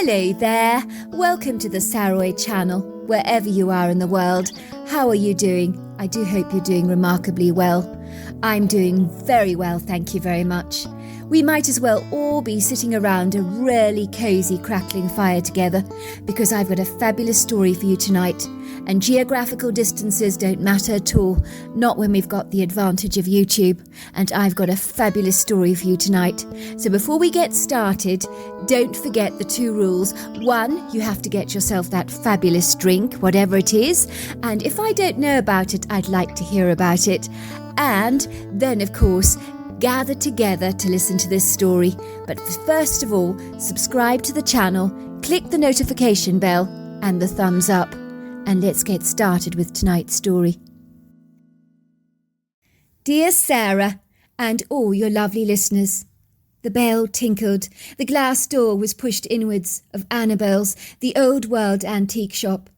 Hello there, welcome to the Saroy channel, wherever you are in the world. How are you doing? I do hope you're doing remarkably well. I'm doing very well, thank you very much. We might as well all be sitting around a really cosy crackling fire together, because I've got a fabulous story for you tonight. And geographical distances don't matter at all, not when we've got the advantage of YouTube. And I've got a fabulous story for you tonight. So before we get started, don't forget the 2 rules. 1, you have to get yourself that fabulous drink, whatever it is. And if I don't know about it, I'd like to hear about it. And then, of course, gather together to listen to this story. But first of all, subscribe to the channel, click the notification bell and the thumbs up. And let's get started with tonight's story. Dear Sarah, and all your lovely listeners. The bell tinkled. The glass door was pushed inwards of Annabelle's, the old world antique shop.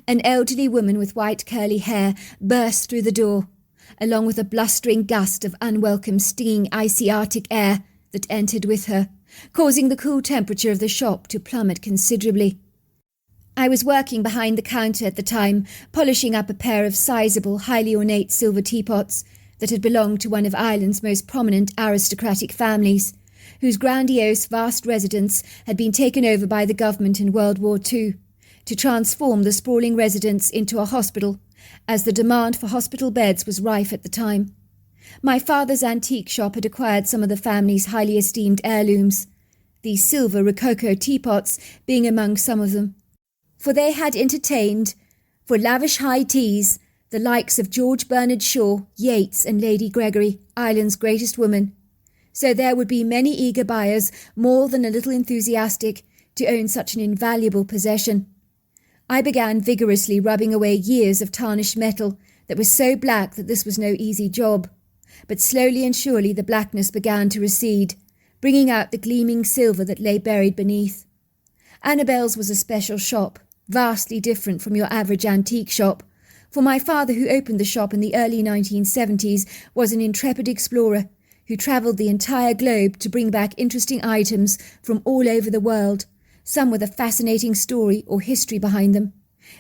An elderly woman with white curly hair burst through the door, along with a blustering gust of unwelcome, stinging, icy Arctic air that entered with her, causing the cool temperature of the shop to plummet considerably. I was working behind the counter at the time, polishing up a pair of sizable, highly ornate silver teapots that had belonged to one of Ireland's most prominent aristocratic families, whose grandiose, vast residence had been taken over by the government in World War II to transform the sprawling residence into a hospital, as the demand for hospital beds was rife at the time. My father's antique shop had acquired some of the family's highly esteemed heirlooms, these silver Rococo teapots being among some of them. For they had entertained, for lavish high teas, the likes of George Bernard Shaw, Yeats and Lady Gregory, Ireland's greatest woman. So there would be many eager buyers, more than a little enthusiastic, to own such an invaluable possession. I began vigorously rubbing away years of tarnished metal that was so black that this was no easy job. But slowly and surely the blackness began to recede, bringing out the gleaming silver that lay buried beneath. Annabelle's was a special shop, vastly different from your average antique shop, for my father, who opened the shop in the early 1970s, was an intrepid explorer who travelled the entire globe to bring back interesting items from all over the world, some with a fascinating story or history behind them.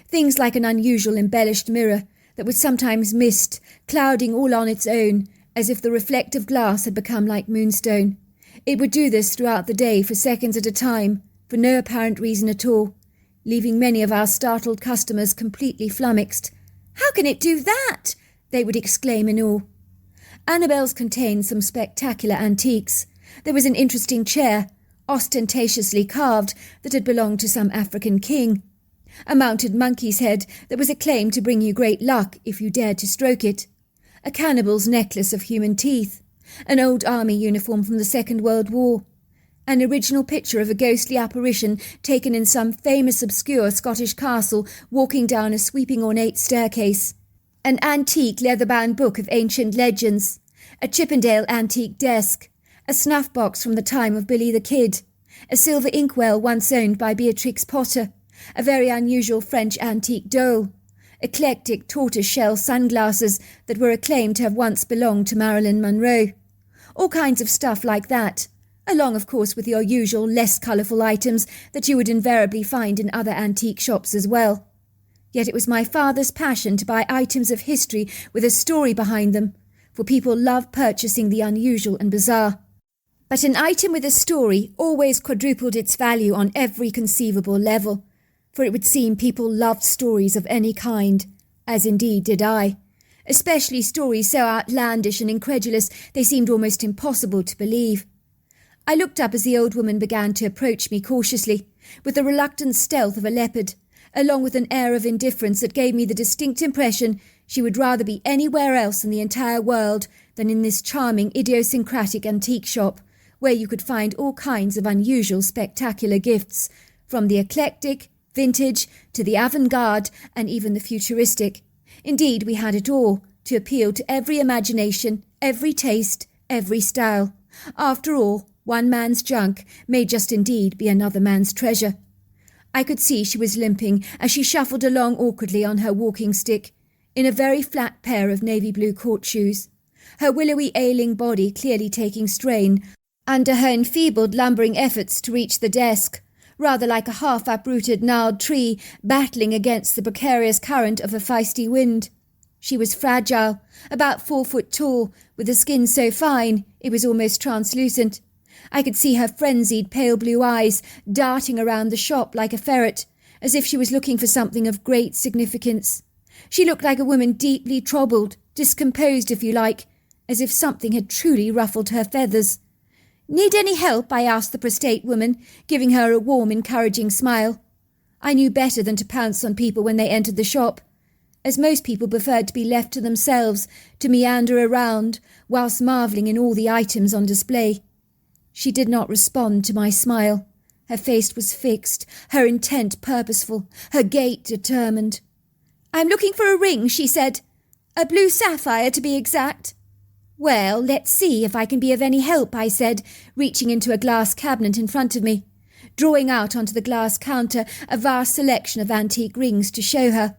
Things like an unusual embellished mirror that was sometimes missed, clouding all on its own, as if the reflective glass had become like moonstone. It would do this throughout the day for seconds at a time, for no apparent reason at all, leaving many of our startled customers completely flummoxed. "How can it do that?" they would exclaim in awe. Annabelle's contained some spectacular antiques. There was an interesting chair, ostentatiously carved, that had belonged to some African king. A mounted monkey's head that was acclaimed to bring you great luck if you dared to stroke it. A cannibal's necklace of human teeth. An old army uniform from the Second World War. An original picture of a ghostly apparition taken in some famous obscure Scottish castle walking down a sweeping ornate staircase. An antique leather-bound book of ancient legends. A Chippendale antique desk. A snuff box from the time of Billy the Kid. A silver inkwell once owned by Beatrix Potter. A very unusual French antique dole. Eclectic tortoise-shell sunglasses that were acclaimed to have once belonged to Marilyn Monroe. All kinds of stuff like that, along of course with your usual less colourful items that you would invariably find in other antique shops as well. Yet it was my father's passion to buy items of history with a story behind them, for people love purchasing the unusual and bizarre. But an item with a story always quadrupled its value on every conceivable level, for it would seem people loved stories of any kind, as indeed did I, especially stories so outlandish and incredulous they seemed almost impossible to believe. I looked up as the old woman began to approach me cautiously, with the reluctant stealth of a leopard, along with an air of indifference that gave me the distinct impression she would rather be anywhere else in the entire world than in this charming, idiosyncratic antique shop, where you could find all kinds of unusual, spectacular gifts, from the eclectic, vintage, to the avant-garde, and even the futuristic. Indeed, we had it all, to appeal to every imagination, every taste, every style. After all, one man's junk may just indeed be another man's treasure. I could see she was limping as she shuffled along awkwardly on her walking stick, in a very flat pair of navy blue court shoes, her willowy ailing body clearly taking strain under her enfeebled lumbering efforts to reach the desk, rather like a half-uprooted gnarled tree battling against the precarious current of a feisty wind. She was fragile, about 4 foot tall, with a skin so fine it was almost translucent. I could see her frenzied pale blue eyes darting around the shop like a ferret, as if she was looking for something of great significance. She looked like a woman deeply troubled, discomposed if you like, as if something had truly ruffled her feathers. "Need any help?" I asked the prostrate woman, giving her a warm, encouraging smile. I knew better than to pounce on people when they entered the shop, as most people preferred to be left to themselves, to meander around, whilst marvelling in all the items on display. She did not respond to my smile. Her face was fixed, her intent purposeful, her gait determined. "I'm looking for a ring," she said. "A blue sapphire, to be exact." "Well, let's see if I can be of any help," I said, reaching into a glass cabinet in front of me, drawing out onto the glass counter a vast selection of antique rings to show her.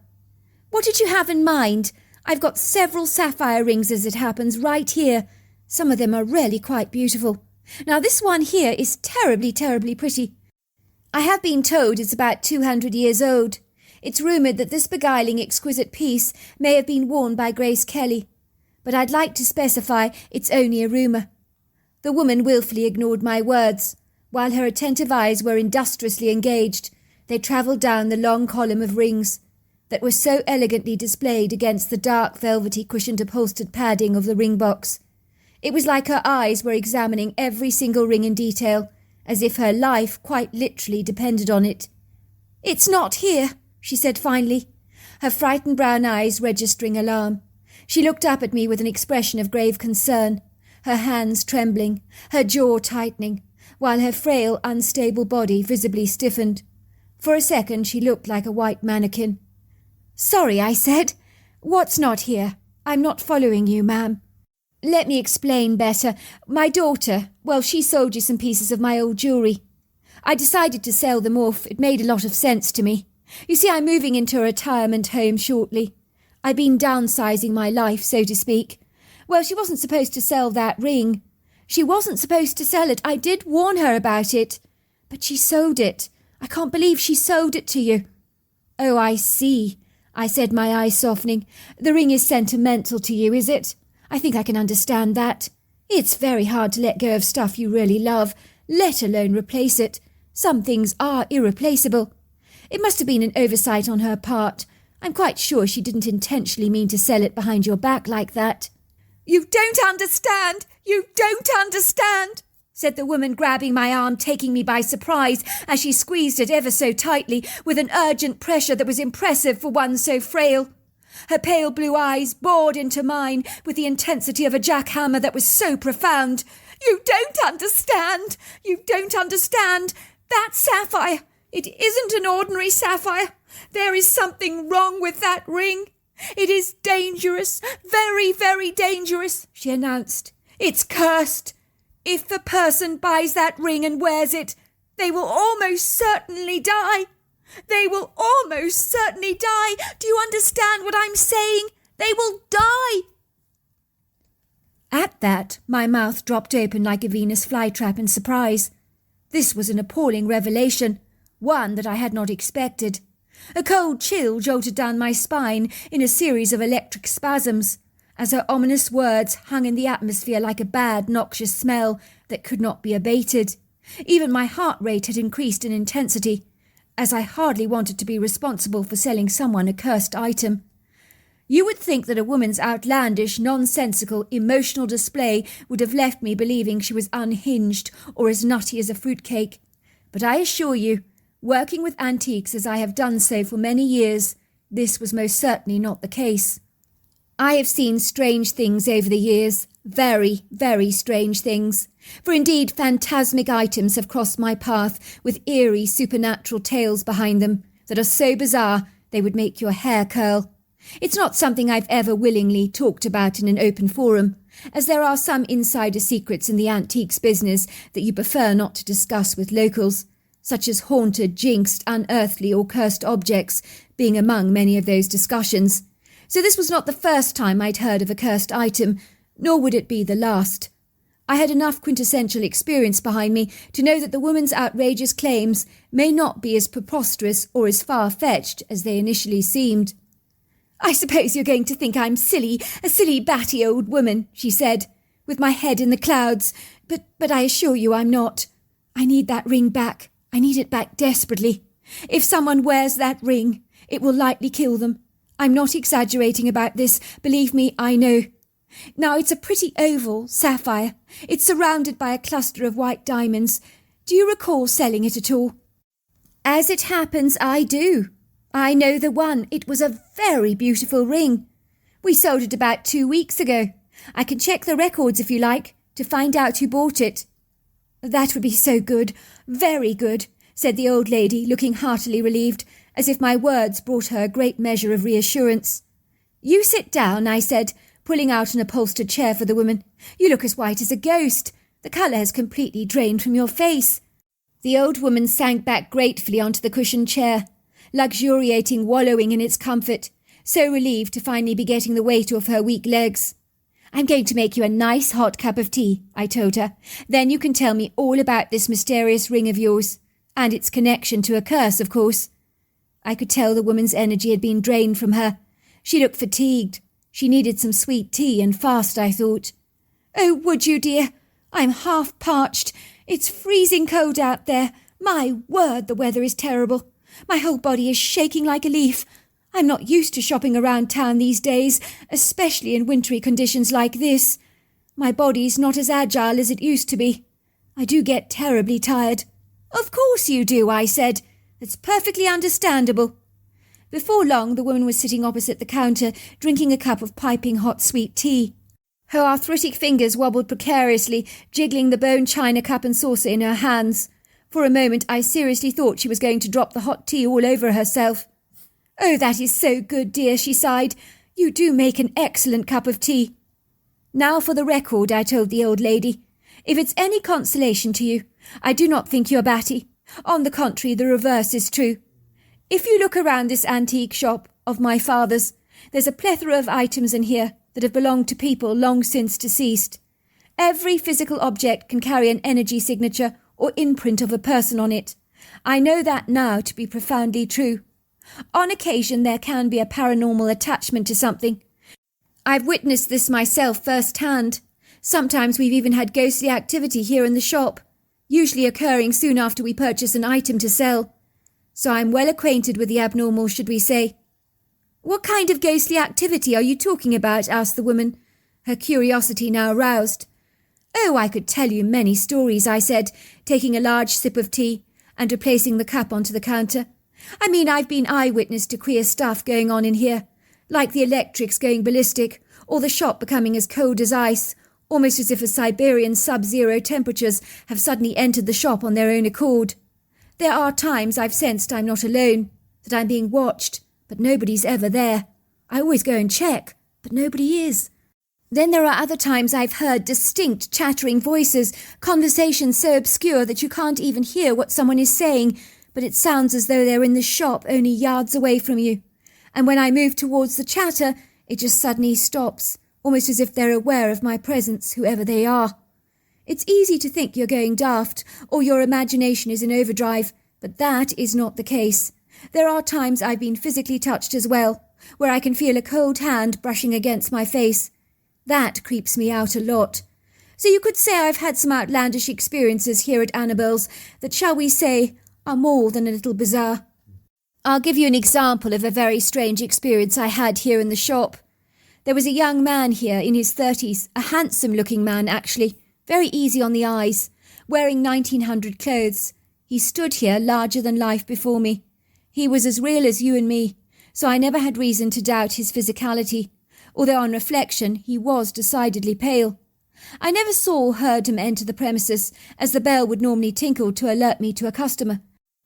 "What did you have in mind? I've got several sapphire rings, as it happens, right here. Some of them are really quite beautiful. Now this one here is terribly, terribly pretty. I have been told it's about 200 years old. It's rumoured that this beguiling, exquisite piece may have been worn by Grace Kelly, but I'd like to specify it's only a rumour." The woman wilfully ignored my words. While her attentive eyes were industriously engaged, they travelled down the long column of rings that were so elegantly displayed against the dark velvety cushioned upholstered padding of the ring box. It was like her eyes were examining every single ring in detail, as if her life quite literally depended on it. "It's not here," she said finally, her frightened brown eyes registering alarm. She looked up at me with an expression of grave concern, her hands trembling, her jaw tightening, while her frail, unstable body visibly stiffened. For a second she looked like a white mannequin. "Sorry," I said. "What's not here? I'm not following you, ma'am." "Let me explain better. My daughter, well, she sold you some pieces of my old jewellery. I decided to sell them off. It made a lot of sense to me. You see, I'm moving into a retirement home shortly. I've been downsizing my life, so to speak. Well, she wasn't supposed to sell that ring. She wasn't supposed to sell it. I did warn her about it. But she sold it. I can't believe she sold it to you." "Oh, I see," I said, my eyes softening. "The ring is sentimental to you, is it? I think I can understand that. It's very hard to let go of stuff you really love, let alone replace it. Some things are irreplaceable. It must have been an oversight on her part. I'm quite sure she didn't intentionally mean to sell it behind your back like that." "You don't understand! You don't understand!" said the woman, grabbing my arm, taking me by surprise as she squeezed it ever so tightly with an urgent pressure that was impressive for one so frail. Her pale blue eyes bored into mine with the intensity of a jackhammer that was so profound. "You don't understand! You don't understand! That sapphire! It isn't an ordinary sapphire! There is something wrong with that ring! It is dangerous, very, very dangerous," she announced. "It's cursed. If the person buys that ring and wears it, they will almost certainly die. They will almost certainly die. Do you understand what I'm saying? They will die." At that, my mouth dropped open like a Venus flytrap in surprise. This was an appalling revelation, one that I had not expected. A cold chill jolted down my spine in a series of electric spasms, as her ominous words hung in the atmosphere like a bad, noxious smell that could not be abated. Even my heart rate had increased in intensity, as I hardly wanted to be responsible for selling someone a cursed item. You would think that a woman's outlandish, nonsensical, emotional display would have left me believing she was unhinged or as nutty as a fruitcake. But I assure you, working with antiques as I have done so for many years, this was most certainly not the case. I have seen strange things over the years, very, very strange things. For indeed, phantasmic items have crossed my path with eerie supernatural tales behind them that are so bizarre they would make your hair curl. It's not something I've ever willingly talked about in an open forum, as there are some insider secrets in the antiques business that you prefer not to discuss with locals, such as haunted, jinxed, unearthly or cursed objects being among many of those discussions. So this was not the first time I'd heard of a cursed item, nor would it be the last. I had enough quintessential experience behind me to know that the woman's outrageous claims may not be as preposterous or as far-fetched as they initially seemed. "I suppose you're going to think I'm silly, a silly batty old woman," she said, with my head in the clouds, but I assure you I'm not. I need that ring back. I need it back desperately. If someone wears that ring, it will likely kill them. I'm not exaggerating about this, believe me, I know. Now, it's a pretty oval sapphire. It's surrounded by a cluster of white diamonds. Do you recall selling it at all?" "As it happens, I do. I know the one. It was a very beautiful ring. We sold it about 2 weeks ago. I can check the records if you like, to find out who bought it." "That would be so good, very good," said the old lady, looking heartily relieved, as if my words brought her a great measure of reassurance. "You sit down," I said, pulling out an upholstered chair for the woman. "You look as white as a ghost. The colour has completely drained from your face." The old woman sank back gratefully onto the cushioned chair, luxuriating, wallowing in its comfort, so relieved to finally be getting the weight off her weak legs. "I'm going to make you a nice hot cup of tea," I told her. "Then you can tell me all about this mysterious ring of yours, and its connection to a curse, of course." I could tell the woman's energy had been drained from her. She looked fatigued. She needed some sweet tea, and fast, I thought. "Oh, would you, dear? I'm half parched. It's freezing cold out there. My word, the weather is terrible. My whole body is shaking like a leaf. I'm not used to shopping around town these days, especially in wintry conditions like this. My body's not as agile as it used to be. I do get terribly tired." "Of course you do," I said. "It's perfectly understandable." Before long, the woman was sitting opposite the counter, drinking a cup of piping hot sweet tea. Her arthritic fingers wobbled precariously, jiggling the bone china cup and saucer in her hands. For a moment, I seriously thought she was going to drop the hot tea all over herself. "Oh, that is so good, dear," she sighed. "You do make an excellent cup of tea." "Now for the record," I told the old lady. "If it's any consolation to you, I do not think you're batty. On the contrary, the reverse is true. If you look around this antique shop of my father's, there's a plethora of items in here that have belonged to people long since deceased. Every physical object can carry an energy signature or imprint of a person on it. I know that now to be profoundly true. On occasion, there can be a paranormal attachment to something. I've witnessed this myself firsthand. Sometimes we've even had ghostly activity here in the shop, usually occurring soon after we purchase an item to sell. So I'm well acquainted with the abnormal, should we say." "What kind of ghostly activity are you talking about?" asked the woman, her curiosity now aroused. "Oh, I could tell you many stories," I said, taking a large sip of tea and replacing the cup onto the counter. "I mean, I've been eyewitness to queer stuff going on in here, like the electrics going ballistic, or the shop becoming as cold as ice, almost as if a Siberian sub-zero temperatures have suddenly entered the shop on their own accord. There are times I've sensed I'm not alone, that I'm being watched, but nobody's ever there. I always go and check, but nobody is. Then there are other times I've heard distinct chattering voices, conversations so obscure that you can't even hear what someone is saying, but it sounds as though they're in the shop only yards away from you. And when I move towards the chatter, it just suddenly stops, almost as if they're aware of my presence, whoever they are. It's easy to think you're going daft, or your imagination is in overdrive, but that is not the case. There are times I've been physically touched as well, where I can feel a cold hand brushing against my face. That creeps me out a lot. So you could say I've had some outlandish experiences here at Annabelle's that, shall we say, are more than a little bizarre. I'll give you an example of a very strange experience I had here in the shop. There was a young man here in his 30s, a handsome-looking man, actually, very easy on the eyes, wearing 1900 clothes. He stood here larger than life before me. He was as real as you and me, so I never had reason to doubt his physicality, although on reflection he was decidedly pale. I never saw or heard him enter the premises, as the bell would normally tinkle to alert me to a customer.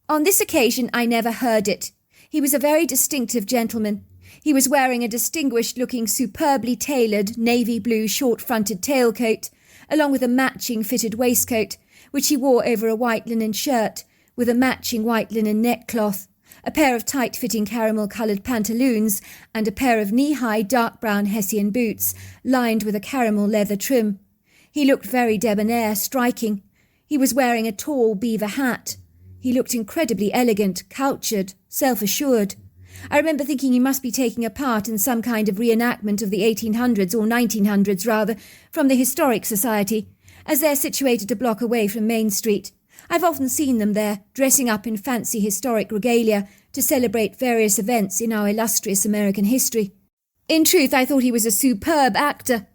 On this occasion I never heard it. He was a very distinctive gentleman. He was wearing a distinguished-looking, superbly tailored navy blue short-fronted tailcoat, along with a matching fitted waistcoat, which he wore over a white linen shirt, with a matching white linen neckcloth, a pair of tight-fitting caramel-coloured pantaloons, and a pair of knee-high dark brown Hessian boots, lined with a caramel leather trim. He looked very debonair, striking. He was wearing a tall beaver hat. He looked incredibly elegant, cultured, self-assured. I remember thinking he must be taking a part in some kind of reenactment of the 1800s or 1900s, rather, from the Historic Society, as they're situated a block away from Main Street. I've often seen them there, dressing up in fancy historic regalia to celebrate various events in our illustrious American history. In truth, I thought he was a superb actor,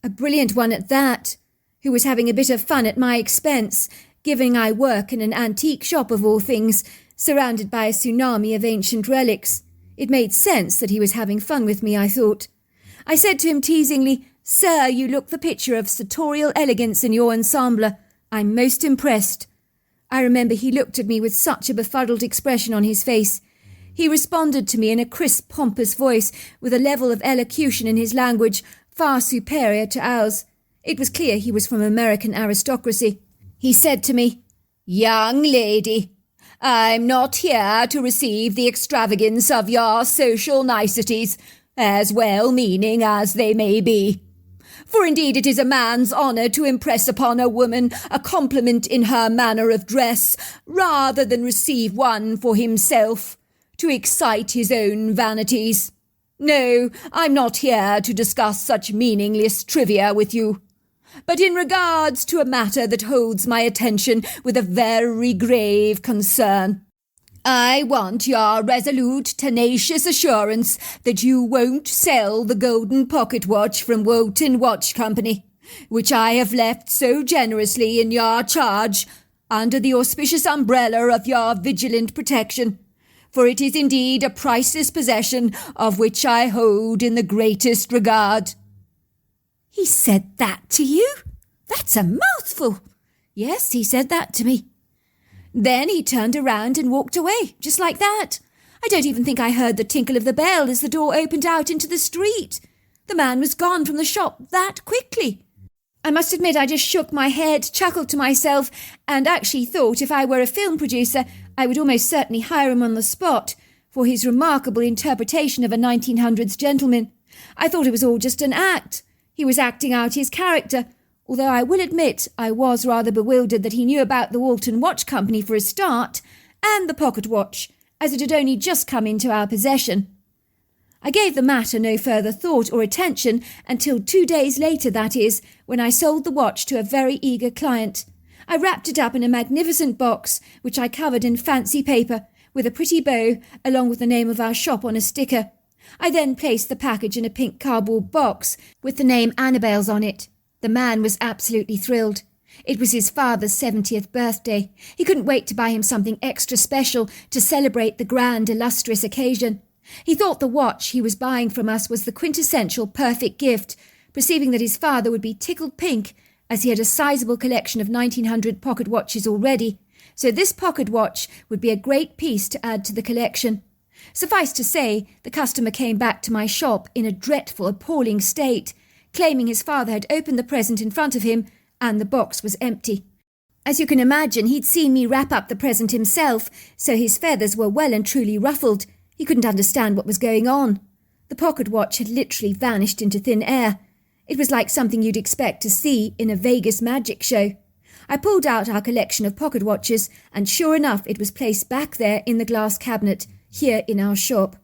a brilliant one at that, who was having a bit of fun at my expense, giving I work in an antique shop of all things, surrounded by a tsunami of ancient relics. It made sense that he was having fun with me, I thought. I said to him teasingly, "Sir, you look the picture of sartorial elegance in your ensemble. I'm most impressed." I remember he looked at me with such a befuddled expression on his face. He responded to me in a crisp, pompous voice, with a level of elocution in his language far superior to ours. It was clear he was from American aristocracy. He said to me, "Young lady, I'm not here to receive the extravagance of your social niceties, as well-meaning as they may be. For indeed it is a man's honour to impress upon a woman a compliment in her manner of dress, rather than receive one for himself, to excite his own vanities. No, I'm not here to discuss such meaningless trivia with you. But in regards to a matter that holds my attention with a very grave concern, I want your resolute, tenacious assurance that you won't sell the golden pocket watch from Wotan Watch Company, which I have left so generously in your charge, under the auspicious umbrella of your vigilant protection, for it is indeed a priceless possession of which I hold in the greatest regard." "He said that to you? That's a mouthful." "Yes, he said that to me." Then he turned around and walked away, just like that. I don't even think I heard the tinkle of the bell as the door opened out into the street. The man was gone from the shop that quickly. I must admit I just shook my head, chuckled to myself, and actually thought if I were a film producer, I would almost certainly hire him on the spot for his remarkable interpretation of a 1900s gentleman. I thought it was all just an act. He was acting out his character, although I will admit I was rather bewildered that he knew about the Wotan Watch Company for a start, and the pocket watch, as it had only just come into our possession. I gave the matter no further thought or attention until 2 days later, that is, when I sold the watch to a very eager client. I wrapped it up in a magnificent box, which I covered in fancy paper, with a pretty bow, along with the name of our shop on a sticker. I then placed the package in a pink cardboard box, with the name Annabelle's on it. The man was absolutely thrilled. It was his father's 70th birthday. He couldn't wait to buy him something extra special to celebrate the grand, illustrious occasion. He thought the watch he was buying from us was the quintessential perfect gift, perceiving that his father would be tickled pink, as he had a sizable collection of 1900 pocket watches already, so this pocket watch would be a great piece to add to the collection. Suffice to say, the customer came back to my shop in a dreadful, appalling state, claiming his father had opened the present in front of him and the box was empty. As you can imagine, he'd seen me wrap up the present himself, so his feathers were well and truly ruffled. He couldn't understand what was going on. The pocket watch had literally vanished into thin air. It was like something you'd expect to see in a Vegas magic show. I pulled out our collection of pocket watches, and sure enough it was placed back there in the glass cabinet, here in our shop.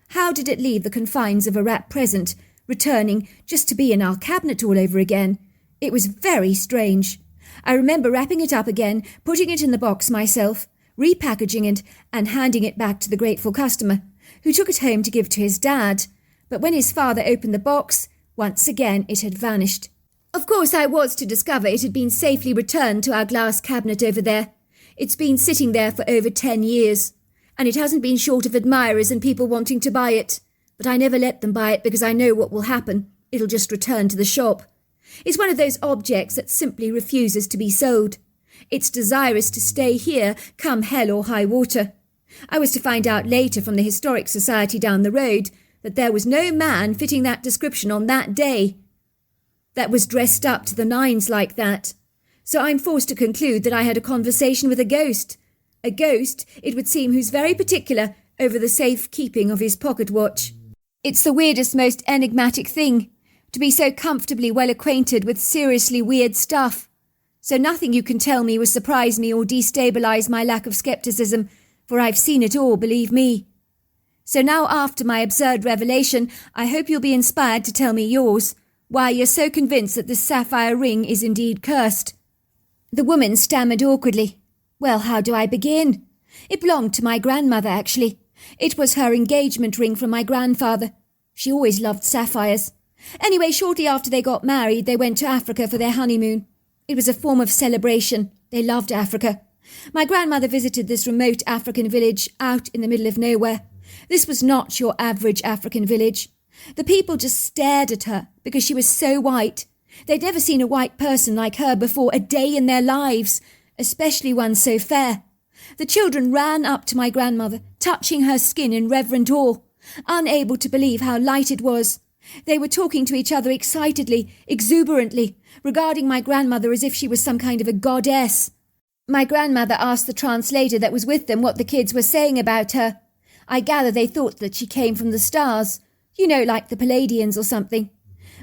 How did it leave the confines of a wrapped present, returning just to be in our cabinet all over again? It was very strange. I remember wrapping it up again, putting it in the box myself, repackaging it, and handing it back to the grateful customer, who took it home to give to his dad. But when his father opened the box, once again it had vanished. Of course, I was to discover it had been safely returned to our glass cabinet over there. It's been sitting there for over 10 years, and it hasn't been short of admirers and people wanting to buy it. But I never let them buy it because I know what will happen. It'll just return to the shop. It's one of those objects that simply refuses to be sold. It's desirous to stay here, come hell or high water. I was to find out later from the Historic Society down the road that there was no man fitting that description on that day that was dressed up to the nines like that. So I'm forced to conclude that I had a conversation with a ghost. A ghost, it would seem, who's very particular over the safe keeping of his pocket watch. It's the weirdest, most enigmatic thing. to be so comfortably well acquainted with seriously weird stuff. So nothing you can tell me will surprise me or destabilise my lack of scepticism, for I've seen it all, believe me. So now after my absurd revelation, I hope you'll be inspired to tell me yours, why you're so convinced that this sapphire ring is indeed cursed." The woman stammered awkwardly. "Well, how do I begin? It belonged to my grandmother, actually. It was her engagement ring from my grandfather. She always loved sapphires. Anyway, shortly after they got married, they went to Africa for their honeymoon. It was a form of celebration. They loved Africa. My grandmother visited this remote African village out in the middle of nowhere. This was not your average African village. The people just stared at her because she was so white. They'd never seen a white person like her before a day in their lives, especially one so fair. The children ran up to my grandmother, touching her skin in reverent awe, unable to believe how light it was. They were talking to each other excitedly, exuberantly, regarding my grandmother as if she was some kind of a goddess. My grandmother asked the translator that was with them what the kids were saying about her. I gather they thought that she came from the stars, like the Palladians or something.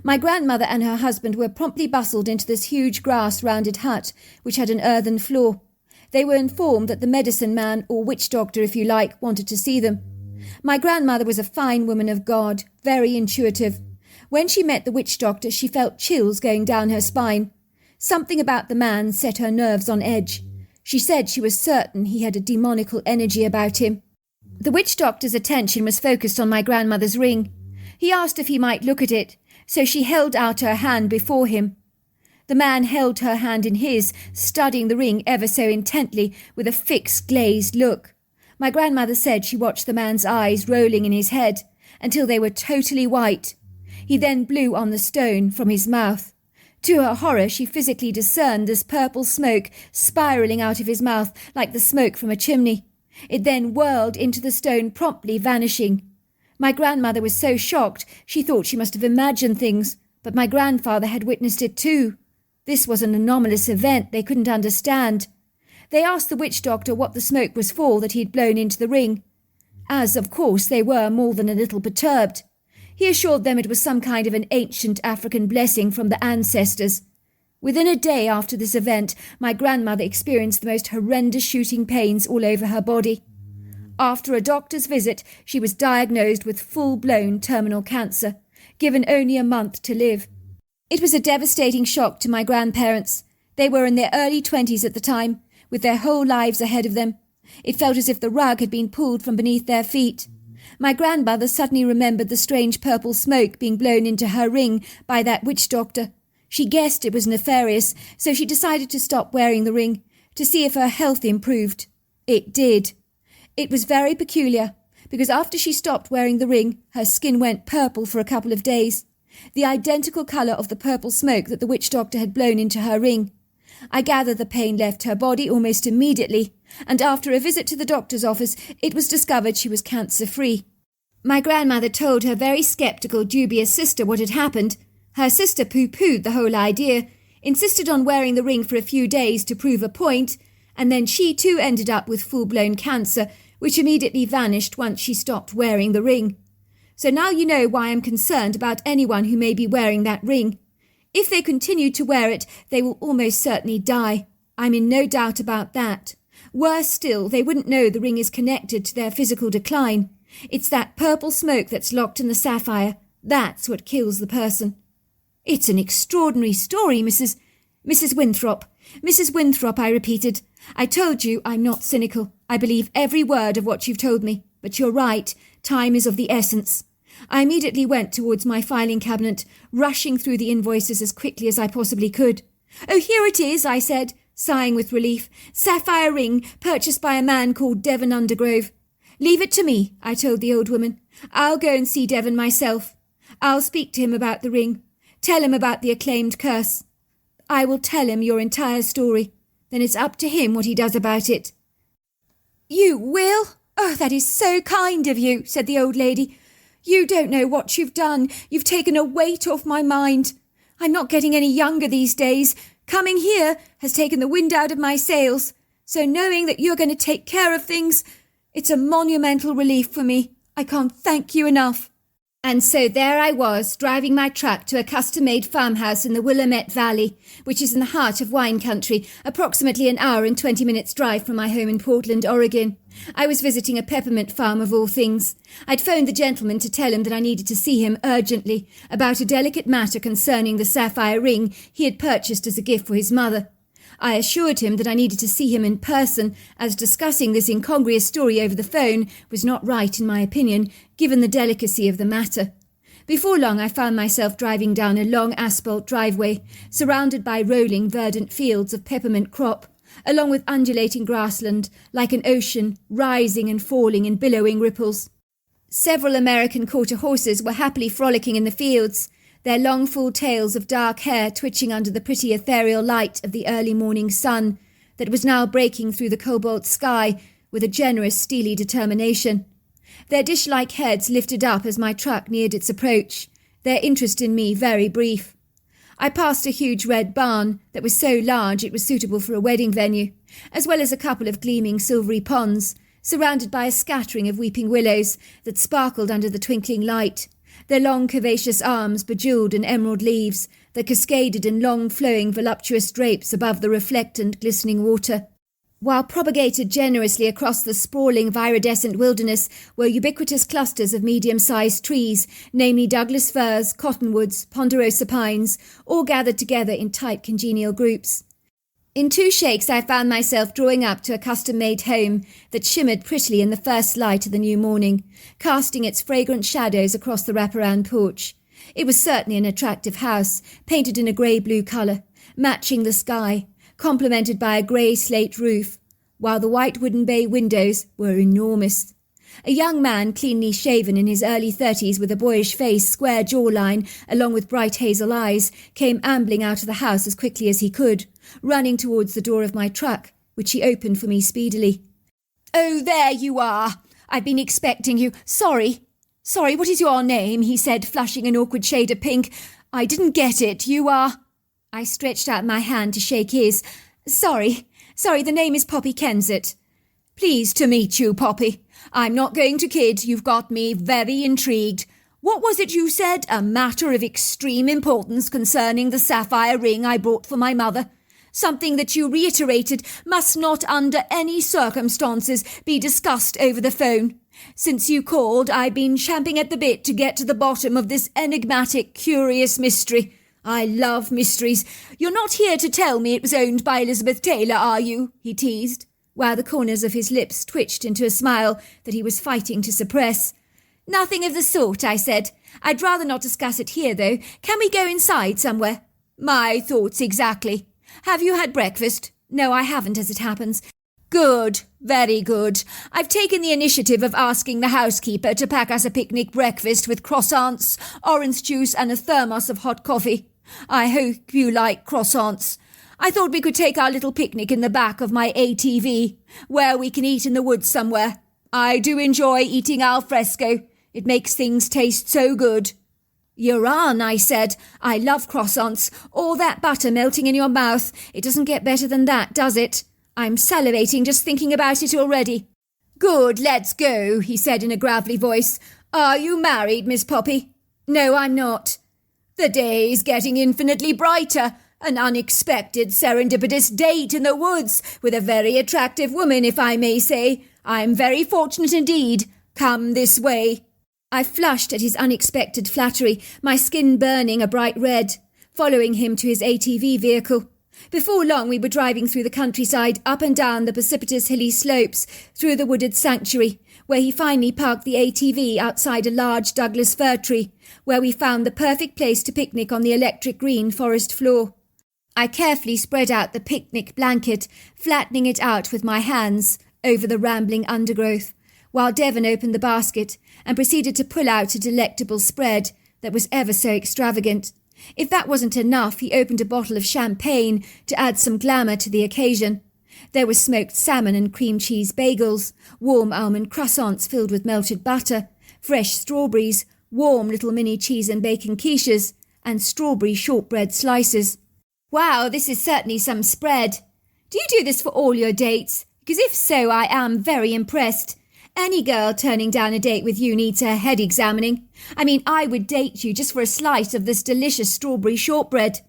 My grandmother and her husband were promptly bustled into this huge grass-rounded hut, which had an earthen floor. They were informed that the medicine man, or witch doctor if you like, wanted to see them. My grandmother was a fine woman of God, very intuitive. When she met the witch doctor, she felt chills going down her spine. Something about the man set her nerves on edge. She said she was certain he had a demonical energy about him. The witch doctor's attention was focused on my grandmother's ring. He asked if he might look at it, so she held out her hand before him. The man held her hand in his, studying the ring ever so intently with a fixed, glazed look. My grandmother said she watched the man's eyes rolling in his head until they were totally white. He then blew on the stone from his mouth. To her horror, she physically discerned this purple smoke spiralling out of his mouth like the smoke from a chimney. It then whirled into the stone, promptly vanishing. My grandmother was so shocked she thought she must have imagined things, but my grandfather had witnessed it too. This was an anomalous event they couldn't understand. They asked the witch doctor what the smoke was for that he'd blown into the ring, as, of course, they were more than a little perturbed. He assured them it was some kind of an ancient African blessing from the ancestors. Within a day after this event, my grandmother experienced the most horrendous shooting pains all over her body. After a doctor's visit, she was diagnosed with full-blown terminal cancer, given only a month to live. It was a devastating shock to my grandparents. They were in their early 20s at the time, with their whole lives ahead of them. It felt as if the rug had been pulled from beneath their feet. My grandmother suddenly remembered the strange purple smoke being blown into her ring by that witch doctor. She guessed it was nefarious, so she decided to stop wearing the ring, to see if her health improved. It did. It was very peculiar, because after she stopped wearing the ring, her skin went purple for a couple of days, the identical colour of the purple smoke that the witch doctor had blown into her ring. I gather the pain left her body almost immediately, and after a visit to the doctor's office, it was discovered she was cancer-free. My grandmother told her very sceptical, dubious sister what had happened. Her sister pooh-poohed the whole idea, insisted on wearing the ring for a few days to prove a point, and then she too ended up with full-blown cancer, which immediately vanished once she stopped wearing the ring. So now you know why I'm concerned about anyone who may be wearing that ring. If they continue to wear it, they will almost certainly die. I'm in no doubt about that. Worse still, they wouldn't know the ring is connected to their physical decline. It's that purple smoke that's locked in the sapphire. That's what kills the person. It's an extraordinary story, Mrs. Winthrop. Mrs. Winthrop, I repeated. I told you I'm not cynical. I believe every word of what you've told me. But you're right. Time is of the essence. I immediately went towards my filing cabinet, rushing through the invoices as quickly as I possibly could. "Oh, here it is," I said, sighing with relief. "Sapphire ring, purchased by a man called Devon Undergrove." "Leave it to me," I told the old woman. "I'll go and see Devon myself. I'll speak to him about the ring. Tell him about the acclaimed curse. I will tell him your entire story. Then it's up to him what he does about it." "You will? Oh, that is so kind of you," said the old lady. "You don't know what you've done. You've taken a weight off my mind. I'm not getting any younger these days. Coming here has taken the wind out of my sails. So knowing that you're going to take care of things, it's a monumental relief for me. I can't thank you enough." And so there I was, driving my truck to a custom-made farmhouse in the Willamette Valley, which is in the heart of wine country, approximately an hour and 20 minutes drive from my home in Portland, Oregon. I was visiting a peppermint farm of all things. I'd phoned the gentleman to tell him that I needed to see him urgently about a delicate matter concerning the sapphire ring he had purchased as a gift for his mother. I assured him that I needed to see him in person, as discussing this incongruous story over the phone was not right in my opinion, given the delicacy of the matter. Before long I found myself driving down a long asphalt driveway, surrounded by rolling verdant fields of peppermint crop, along with undulating grassland, like an ocean, rising and falling in billowing ripples. Several American quarter horses were happily frolicking in the fields, their long full tails of dark hair twitching under the pretty ethereal light of the early morning sun that was now breaking through the cobalt sky with a generous steely determination. Their dish-like heads lifted up as my truck neared its approach, their interest in me very brief. I passed a huge red barn that was so large it was suitable for a wedding venue, as well as a couple of gleaming silvery ponds, surrounded by a scattering of weeping willows that sparkled under the twinkling light, their long curvaceous arms bejewelled in emerald leaves that cascaded in long flowing voluptuous drapes above the reflectant glistening water. While propagated generously across the sprawling viridescent wilderness were ubiquitous clusters of medium-sized trees, namely Douglas firs, cottonwoods, ponderosa pines, all gathered together in tight congenial groups. In 2 shakes I found myself drawing up to a custom-made home that shimmered prettily in the first light of the new morning, casting its fragrant shadows across the wraparound porch. It was certainly an attractive house, painted in a grey-blue colour, matching the sky, complemented by a grey slate roof, while the white wooden bay windows were enormous. A young man, cleanly shaven in his early 30s with a boyish face, square jawline, along with bright hazel eyes, came ambling out of the house as quickly as he could, running towards the door of my truck, which he opened for me speedily. "Oh, there you are! I've been expecting you. Sorry, what is your name?" he said, flushing an awkward shade of pink. "I didn't get it. You are—" I stretched out my hand to shake his. Sorry, the name is Poppy Kensett." "Pleased to meet you, Poppy. I'm not going to kid, you've got me very intrigued. What was it you said? A matter of extreme importance concerning the sapphire ring I bought for my mother. Something that you reiterated must not under any circumstances be discussed over the phone. Since you called, I've been champing at the bit to get to the bottom of this enigmatic, curious mystery. I love mysteries. You're not here to tell me it was owned by Elizabeth Taylor, are you?" he teased, while the corners of his lips twitched into a smile that he was fighting to suppress. "Nothing of the sort," I said. "I'd rather not discuss it here, though. Can we go inside somewhere?" "My thoughts exactly. Have you had breakfast?" "No, I haven't, as it happens." "Good, very good. I've taken the initiative of asking the housekeeper to pack us a picnic breakfast with croissants, orange juice and a thermos of hot coffee. I hope you like croissants. I thought we could take our little picnic in the back of my ATV, where we can eat in the woods somewhere. I do enjoy eating al fresco. It makes things taste so good." "You're on," I said. "I love croissants. All that butter melting in your mouth. It doesn't get better than that, does it? I'm salivating just thinking about it already." "Good, let's go," he said in a gravelly voice. "Are you married, Miss Poppy?" "No, I'm not." "The day's getting infinitely brighter. An unexpected, serendipitous date in the woods with a very attractive woman, if I may say. I'm very fortunate indeed. Come this way." I flushed at his unexpected flattery, my skin burning a bright red, following him to his ATV vehicle. Before long we were driving through the countryside, up and down the precipitous hilly slopes, through the wooded sanctuary, where he finally parked the ATV outside a large Douglas fir tree, where we found the perfect place to picnic on the electric green forest floor. I carefully spread out the picnic blanket, flattening it out with my hands over the rambling undergrowth, while Devon opened the basket and proceeded to pull out a delectable spread that was ever so extravagant. If that wasn't enough, he opened a bottle of champagne to add some glamour to the occasion. There was smoked salmon and cream cheese bagels, warm almond croissants filled with melted butter, fresh strawberries, warm little mini cheese and bacon quiches, and strawberry shortbread slices. "Wow, this is certainly some spread. Do you do this for all your dates? Because if so, I am very impressed. Any girl turning down a date with you needs her head examining. I mean, I would date you just for a slice of this delicious strawberry shortbread.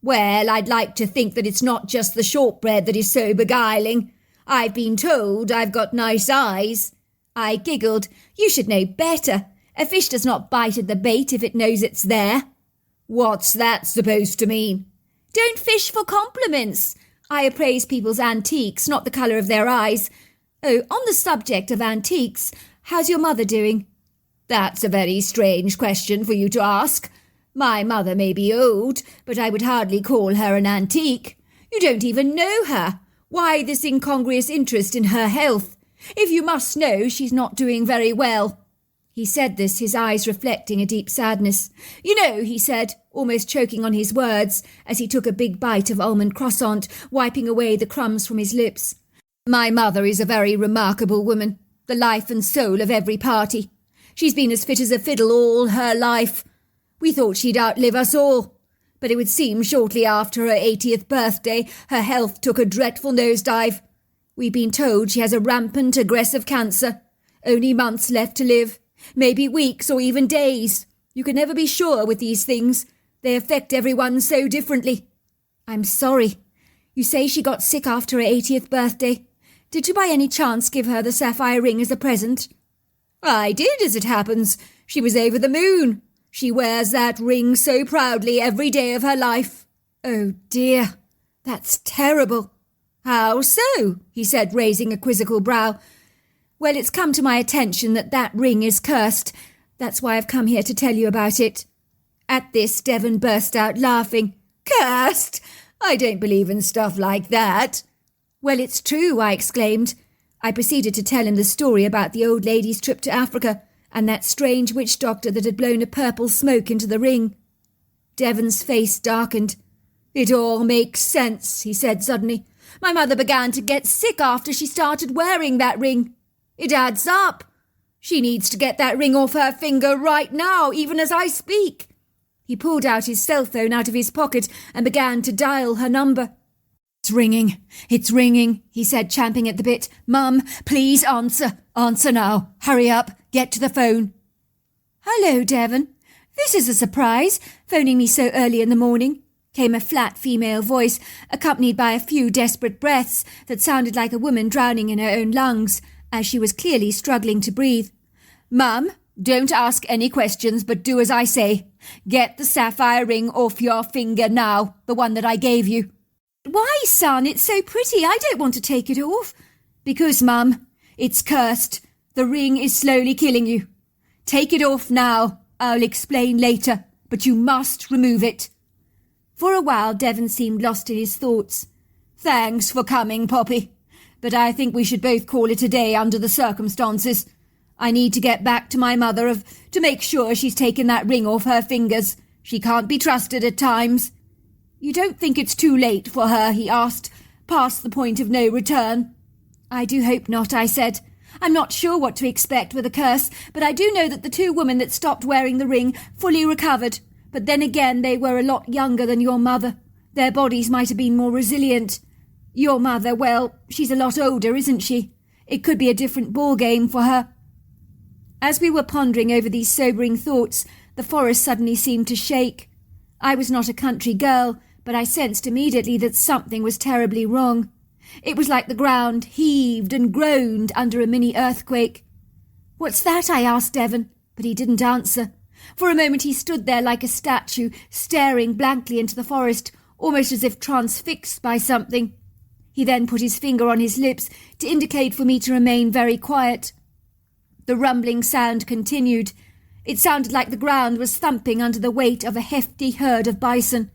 Well, I'd like to think that it's not just the shortbread that is so beguiling. I've been told I've got nice eyes. I giggled. You should know better. A fish does not bite at the bait if it knows it's there. What's that supposed to mean? Don't fish for compliments. I appraise people's antiques, not the colour of their eyes. Oh, on the subject of antiques, how's your mother doing? That's a very strange question for you to ask. My mother may be old, but I would hardly call her an antique. You don't even know her. Why this incongruous interest in her health? If you must know, she's not doing very well. He said this, his eyes reflecting a deep sadness. You know, he said, almost choking on his words, as he took a big bite of almond croissant, wiping away the crumbs from his lips. My mother is a very remarkable woman, the life and soul of every party. She's been as fit as a fiddle all her life. We thought she'd outlive us all, but it would seem shortly after her 80th birthday her health took a dreadful nosedive. We've been told she has a rampant, aggressive cancer. Only months left to live, maybe weeks or even days. You can never be sure with these things. They affect everyone so differently. I'm sorry. You say she got sick after her 80th birthday. Did you by any chance give her the sapphire ring as a present? I did, as it happens. She was over the moon. She wears that ring so proudly every day of her life. Oh dear, that's terrible. How so? He said, raising a quizzical brow. Well, it's come to my attention that ring is cursed. That's why I've come here to tell you about it. At this, Devon burst out laughing. Cursed? I don't believe in stuff like that. Well, it's true, I exclaimed. I proceeded to tell him the story about the old lady's trip to Africa and that strange witch doctor that had blown a purple smoke into the ring. Devon's face darkened. It all makes sense, he said suddenly. My mother began to get sick after she started wearing that ring. It adds up. She needs to get that ring off her finger right now, even as I speak. He pulled out his cell phone out of his pocket and began to dial her number. It's ringing, he said, champing at the bit. Mum, please answer. Answer now. Hurry up. Get to the phone. Hello, Devon. This is a surprise, phoning me so early in the morning, came a flat female voice, accompanied by a few desperate breaths that sounded like a woman drowning in her own lungs, as she was clearly struggling to breathe. Mum, don't ask any questions, but do as I say. Get the sapphire ring off your finger now, the one that I gave you. Why, son? It's so pretty. I don't want to take it off. Because, Mum, it's cursed. The ring is slowly killing you. Take it off now. I'll explain later, but you must remove it. For a while, Devon seemed lost in his thoughts. Thanks for coming, Poppy. But I think we should both call it a day under the circumstances. I need to get back to my mother to make sure she's taken that ring off her fingers. She can't be trusted at times. You don't think it's too late for her, he asked, past the point of no return. I do hope not, I said. I'm not sure what to expect with a curse, but I do know that the two women that stopped wearing the ring fully recovered. But then again, they were a lot younger than your mother. Their bodies might have been more resilient. Your mother, well, she's a lot older, isn't she? It could be a different ballgame for her. As we were pondering over these sobering thoughts, the forest suddenly seemed to shake. I was not a country girl, but I sensed immediately that something was terribly wrong. It was like the ground heaved and groaned under a mini-earthquake. What's that? I asked Devon, but he didn't answer. For a moment he stood there like a statue, staring blankly into the forest, almost as if transfixed by something. He then put his finger on his lips to indicate for me to remain very quiet. The rumbling sound continued. It sounded like the ground was thumping under the weight of a hefty herd of bison.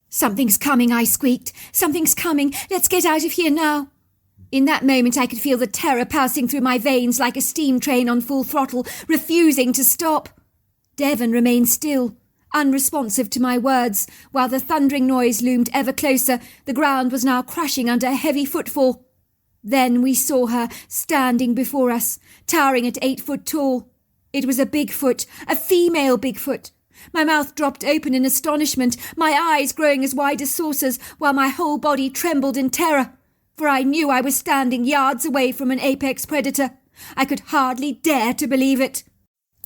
Something's coming, I squeaked. Something's coming. Let's get out of here now. In that moment I could feel the terror passing through my veins like a steam train on full throttle, refusing to stop. Devon remained still, unresponsive to my words, while the thundering noise loomed ever closer. The ground was now crashing under a heavy footfall. Then we saw her, standing before us, towering at 8 foot tall. It was a Bigfoot, a female Bigfoot. My mouth dropped open in astonishment, my eyes growing as wide as saucers, while my whole body trembled in terror. For I knew I was standing yards away from an apex predator, I could hardly dare to believe it.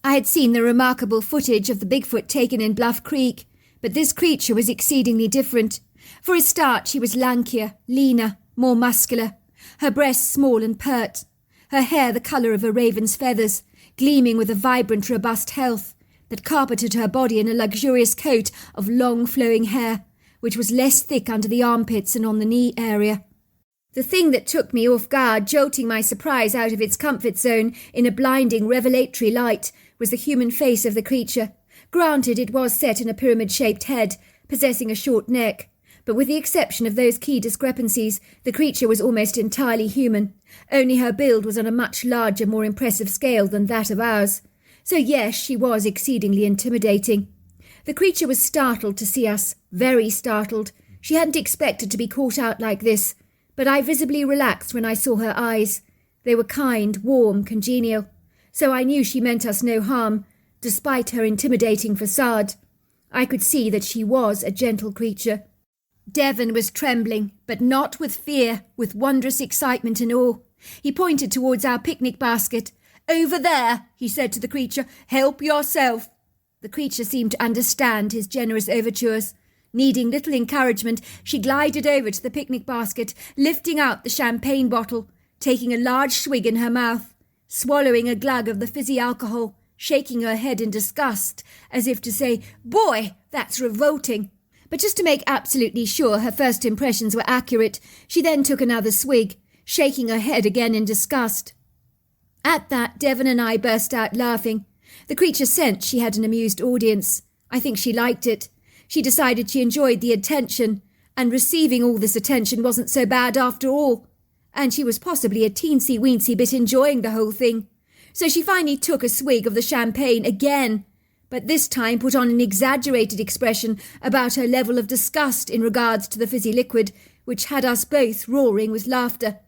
I had seen the remarkable footage of the Bigfoot taken in Bluff Creek, but this creature was exceedingly different. For a start, she was lankier, leaner, more muscular, her breasts small and pert, her hair the colour of a raven's feathers, gleaming with a vibrant, robust health that carpeted her body in a luxurious coat of long flowing hair, which was less thick under the armpits and on the knee area. The thing that took me off guard, jolting my surprise out of its comfort zone in a blinding, revelatory light, was the human face of the creature. Granted, it was set in a pyramid-shaped head, possessing a short neck, but with the exception of those key discrepancies, the creature was almost entirely human, only her build was on a much larger, more impressive scale than that of ours. So yes, she was exceedingly intimidating. The creature was startled to see us, very startled. She hadn't expected to be caught out like this, but I visibly relaxed when I saw her eyes. They were kind, warm, congenial, so I knew she meant us no harm, despite her intimidating facade. I could see that she was a gentle creature. Devon was trembling, but not with fear, with wondrous excitement and awe. He pointed towards our picnic basket. "Over there," he said to the creature. "Help yourself." The creature seemed to understand his generous overtures. Needing little encouragement, she glided over to the picnic basket, lifting out the champagne bottle, taking a large swig in her mouth, swallowing a glug of the fizzy alcohol, shaking her head in disgust, as if to say, "Boy, that's revolting." But just to make absolutely sure her first impressions were accurate, she then took another swig, shaking her head again in disgust. At that, Devon and I burst out laughing. The creature sensed she had an amused audience. I think she liked it. She decided she enjoyed the attention, and receiving all this attention wasn't so bad after all. And she was possibly a teensy-weensy bit enjoying the whole thing. So she finally took a swig of the champagne again, but this time put on an exaggerated expression about her level of disgust in regards to the fizzy liquid, which had us both roaring with laughter.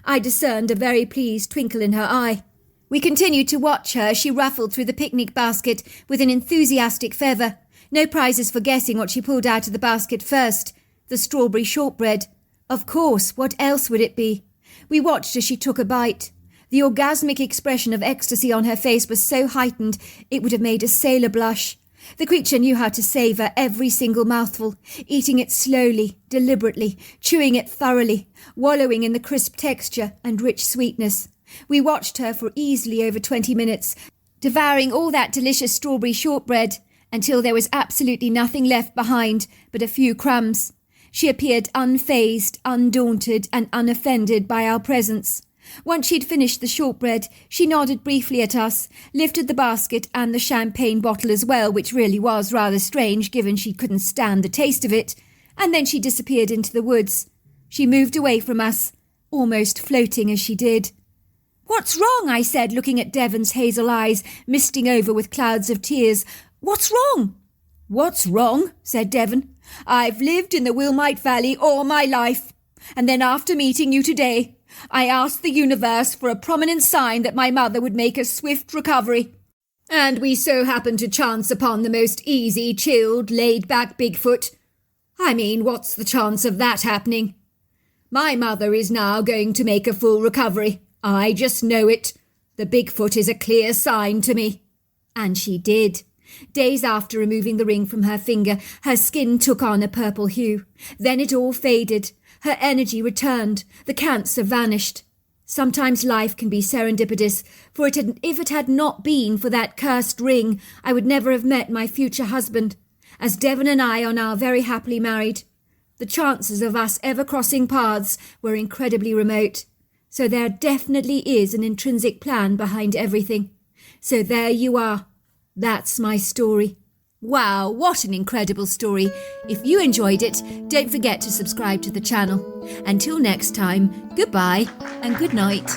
I discerned a very pleased twinkle in her eye. We continued to watch her as she ruffled through the picnic basket with an enthusiastic fervour. No prizes for guessing what she pulled out of the basket first. The strawberry shortbread. Of course, what else would it be? We watched as she took a bite. The orgasmic expression of ecstasy on her face was so heightened it would have made a sailor blush. The creature knew how to savour every single mouthful, eating it slowly, deliberately, chewing it thoroughly, wallowing in the crisp texture and rich sweetness. We watched her for easily over 20 minutes, devouring all that delicious strawberry shortbread, until there was absolutely nothing left behind but a few crumbs. She appeared unfazed, undaunted, and unoffended by our presence. Once she'd finished the shortbread, she nodded briefly at us, lifted the basket and the champagne bottle as well, which really was rather strange given she couldn't stand the taste of it, and then she disappeared into the woods. She moved away from us, almost floating as she did. "What's wrong?" I said, looking at Devon's hazel eyes, misting over with clouds of tears. "What's wrong?" "What's wrong?" said Devon. "I've lived in the Wilmite Valley all my life, and then after meeting you today, I asked the universe for a prominent sign that my mother would make a swift recovery. And we so happened to chance upon the most easy, chilled, laid-back Bigfoot. I mean, what's the chance of that happening? My mother is now going to make a full recovery. I just know it. The Bigfoot is a clear sign to me." And she did. Days after removing the ring from her finger, her skin took on a purple hue. Then it all faded. Her energy returned. The cancer vanished. Sometimes life can be serendipitous, for if it had not been for that cursed ring, I would never have met my future husband, as Devon and I are now very happily married. The chances of us ever crossing paths were incredibly remote. So there definitely is an intrinsic plan behind everything. So there you are. That's my story. Wow, what an incredible story. If you enjoyed it, don't forget to subscribe to the channel. Until next time, goodbye and good night.